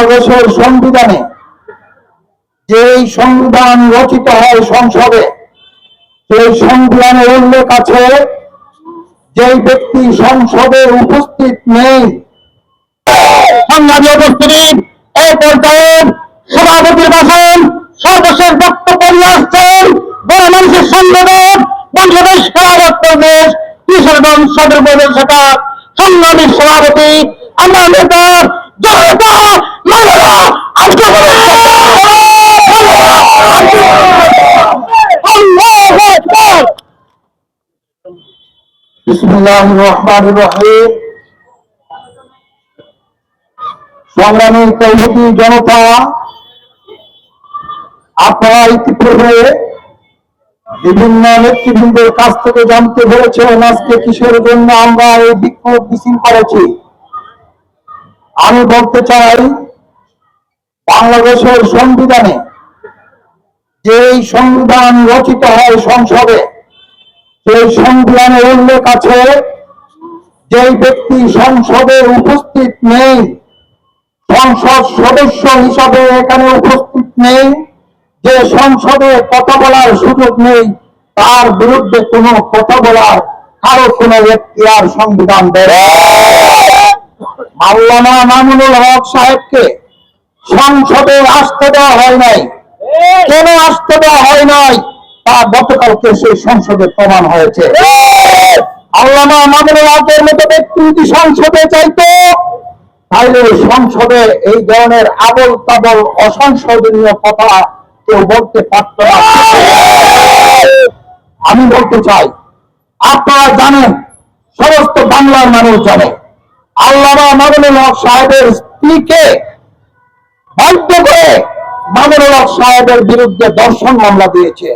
বাংলাদেশের সংবিধানে যেই সংবিধান রচিত হয় সংসদে, সেই সংবিধানে উল্লেখ আছে যেই ব্যক্তি সংসদে উপস্থিত নেই, সংগ্রামী উপস্থিতি, এই পর্যায়ে সভাপতির ভাষণ সর্বশেষ বক্তব্য নিয়ে আসছেন গণমানুষের সংগঠন বাংলাদেশ খেলাফত প্রদেশ কিশোরগঞ্জ সদর উপজেলা শাখা সংগ্রামী সভাপতি আমার নেতা জনতা মাওলানা আব্দুল বিসমিল্লাহির রহমানির রহিম। সংগ্রামী তৌহিদি জনতা, আপনারা ইতিপূর্বে বিভিন্ন নেতৃবৃন্দের কাছ থেকে জানতে পেরেছেন আজকে কিসের জন্য আমরা এই বিক্ষোভ মিছিল করেছি। আমি বলতে চাই, বাংলাদেশের সংবিধানে যেই সংবিধান রচিত হয় সংসদে, সেই সংবিধানে উল্লেখ আছে যেই ব্যক্তি সংসদে উপস্থিত নেই, সংসদ সদস্য হিসাবে এখানে উপস্থিত নেই, যে সংসদে কথা বলার সুযোগ নেই, তার বিরুদ্ধে কোনো কথা বলার কারো কোনো এখতিয়ার সংবিধান দেয়। মাওলানা মামুনুল হক সাহেবকে সংসদে আসতে দেওয়া হয় নাই। কেন আসতে দেওয়া হয় নাই তা গতকালকে সেই সংসদে প্রমাণ হয়েছে। মাওলানা মামুনুল হকের মতো ব্যক্তি যদি সংসদে চাইতো, তাহলে সংসদে এই ধরনের আবল তাবল অসংসদনীয় কথা কেউ বলতে পারত না। আমি বলতে চাই, আপনারা জানেন, সমস্ত বাংলার মানুষ জানে, আল্লামা মামুনুল হক সাহেবের স্ত্রীকে বাধ্য করে মামুনুল হক সাহেবের বিরুদ্ধে ধর্ষণ মামলা দিয়েছে।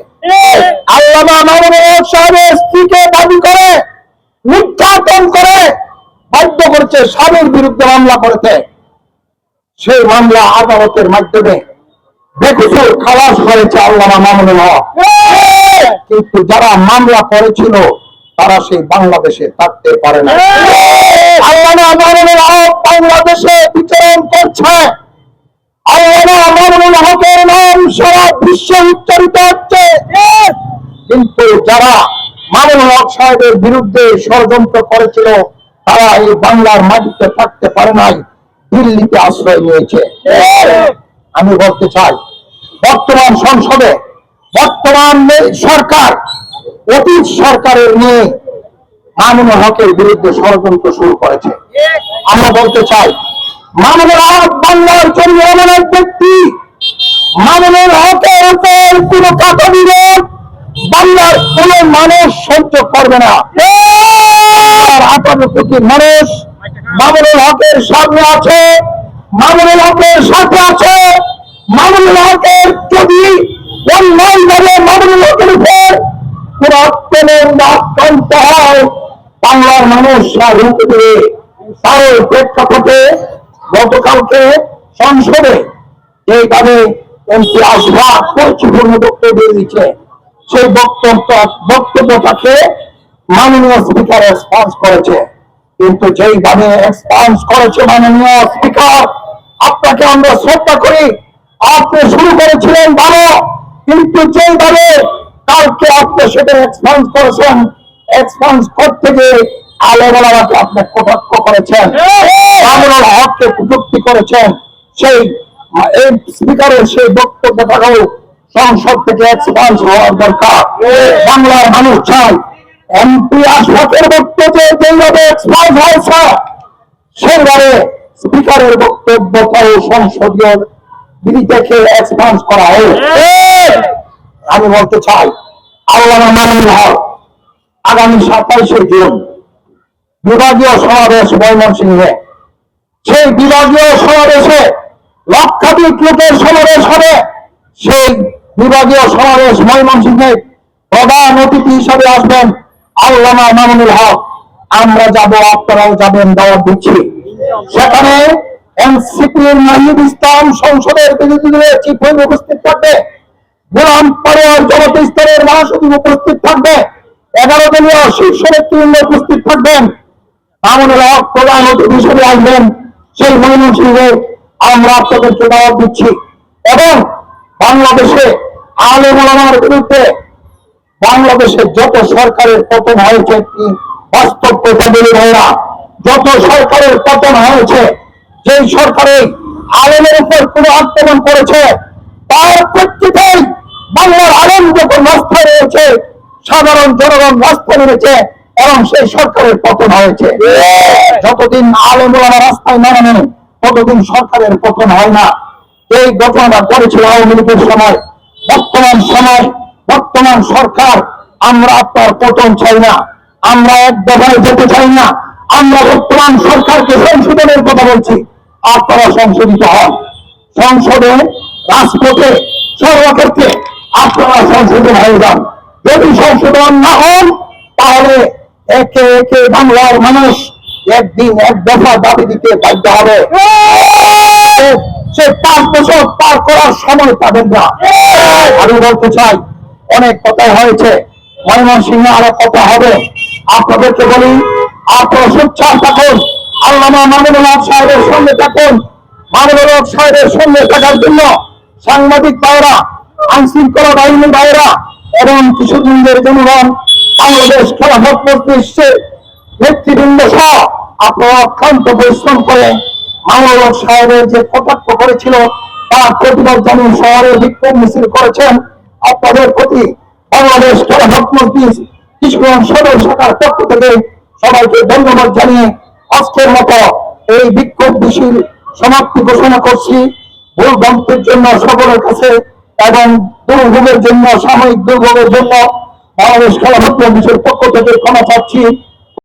আল্লামা মামুনুল হক সাহেবের স্ত্রীকে দাবি করে নির্যাতন করে বাধ্য করেছে, স্বামীর বিরুদ্ধে মামলা করেছে। সেই মামলা আদালতের মাধ্যমে বেকসুর খালাস হয়েছে আল্লামা মামুনুল হক। কিন্তু যারা মামলা করেছিল তারা সেই বাংলাদেশে থাকতে পারে না। আল্লামা মামুনুল হক বাংলাদেশে বিচরণ করছে। আল্লামা মামুনুল হকের নাম সারা বিশ্বে উচ্চারিত হচ্ছে, কিন্তু যারা মামুনুল হক সাহেবের বিরুদ্ধে ষড়যন্ত্র করেছিল তারা এই বাংলার মাটিতে থাকতে পারে নাই, দিল্লিতে আশ্রয় নিয়েছে। আমি বলতে চাই, বর্তমান সংসদে বর্তমান সরকার অতীত সরকারের নিয়ে মামুনুল হকের বিরুদ্ধে ষড়যন্ত্র শুরু করেছে। আমরা বলতে চাই, মামুনুল হক বাংলার জন্য এমন এক ব্যক্তি, মামুনুল হকের উপর কোন কথা বিরোধ বাংলার কোন মানুষ সহ্য করবে না। 18 কোটি মানুষ মামুনুল হকের সামনে আছে, মামুনুল হকের সাথে আছে। মামুনুল হকের যদি অন্যায়ভাবে মামুনুল হকের উপর কোন আক্রান্ত হয়, বাংলার মানুষ রুখে দেবে। তার প্রেক্ষাপটে গতকালকে সংসদে এইভাবে এমপি আশরাফ পরিচিপূর্ণ বক্তব্য দিয়েছে, সেই বক্তব্যটাকে মাননীয় স্পিকার এক্সপান্স করেছে। কিন্তু যেইভাবে এক্সপান্স করেছে মাননীয় স্পিকার, আপনাকে আমরা শ্রদ্ধা করি, আপনি শুরু করেছিলেন ভালো, কিন্তু যেইভাবে কালকে আপনি সেটা এক্সপান্স করেছেন, এক্সপান্স করতে গিয়ে আলেমাকে আপনি কটাক্ষ করেছেন, মামুনুল হককে কটূক্তি করেছেন। সেই স্পিকারের সেই বক্তব্যটাও সংসদ থেকে এক্সপান্স হওয়ার দরকার। বাংলার মানুষ চায় এমপি আশরাফের বক্তব্যে যেভাবে এক্সপান্স হয়েছে, সেইভাবে স্পিকারের বক্তব্যটাও সংসদীয় বিধি থেকে এক্সপান্স করা হোক। আমি বলতে চাই, আল্লামা মামুনুল হক আগামী 27শে জুন বিভাগীয় সমাবেশ ময়মনসিংহে, সেই বিভাগীয় সমাবেশে লক্ষাধিক লোকের সমাবেশ হবে। সেই বিভাগীয় সমাবেশ ময়মনসিংহে প্রধান অতিথি হিসাবে আসবেন আল্লামা মামুনুল হক। আমরা যাব, আপনারাও যাবেন, দাওয়াত দিচ্ছি। সেখানে এনসিপির নাহিদ ইসলাম সংসদের বিরোধী দলের চিফ হুইপ উপস্থিত থাকবে, গোলাম পরোয়ার জমাতে ইসলামের মহাসচিব উপস্থিত থাকবে, 11 দলীয় শীর্ষ নেতৃবৃন্দ উপস্থিত থাকবেন। মামুনুল হক প্রধান অতিথি হিসেবে আসবেন। সেই ময়মনসিংহে আমরা আপনাদেরকে দাওয়াত দিচ্ছি। এবং বাংলাদেশে আলেম ওলামার বিরুদ্ধে বাংলাদেশে যত সরকারের পতন হয়েছে, একটি বাস্তব কথা বলে ভাইরা, যত সরকারের পতন হয়েছে, যেই সরকারে আলেমের উপর কোনো আক্রমণ করেছে তার প্রেক্ষিতেই বাংলার আলেম যখন রাস্তায় রয়েছে, সাধারণ জনগণ রাস্তায় নেমেছে এবং সেই সরকারের পতন হয়েছে। যতদিন আলেম ওলামা রাস্তায় না নামে ততদিন সরকারের পতন হয় না। এই ঘটনাটা করেছিল আওয়ামী লীগের সময়। বর্তমান সরকার, আমরা আপনার পতন চাই না, আমরা এক দফায় যেতে চাই না। আমরা বর্তমান সরকারকে সংশোধনের কথা বলছি। আপনারা সংশোধিত হন, সংসদে, রাজপথে, সর্বক্ষেত্রে আপনারা সংশোধন হয়ে যান। যদি সংশোধন না হন তাহলে একে একে বাংলার মানুষ একদিন এক দফা দাবি দিতে বাধ্য হবে। সে 5 বছর পার করার সময় পাবেন না। আমি বলতে চাই, অনেক কথা হয়েছে, ময়মনসিংহে আরো কথা হবে। আপনাদেরকে বলি, আপনারা সোচ্চার থাকুন, আল্লামা মামুনুল হক সাহেবের সঙ্গে থাকুন। মামুনুল হক সাহেবের সঙ্গে থাকার জন্য সাংবাদিক ভাইরা, আইনশৃঙ্খলা বাহিনীর ভাইরা এবং কিশোরগঞ্জের জনগণ, বাংলাদেশ খেলাফত মজলিসের নেতৃবৃন্দ সহ আপনারা অক্লান্ত পরিশ্রম করে মামুনুল হক সাহেবের যে কটাক্ষ করেছিল তার প্রতিবাদ জানিয়ে শহরে বিক্ষোভ মিছিল করেছেন। আপনাদের প্রতি বাংলাদেশ খেলাফত মজলিস কিশোরগঞ্জ সদর শাখার পক্ষ থেকে সবাইকে ধন্যবাদ জানিয়ে আজকের মতো এই বিক্ষোভ মিছিল সমাপ্তি ঘোষণা করছি। ভুলভ্রান্তির জন্য সকলের কাছে এবং দুর্ভোগের জন্য, সাময়িক দুর্ভোগের জন্য বাংলাদেশ খেলাফত মজলিসের পক্ষ থেকে ক্ষমা চাচ্ছি।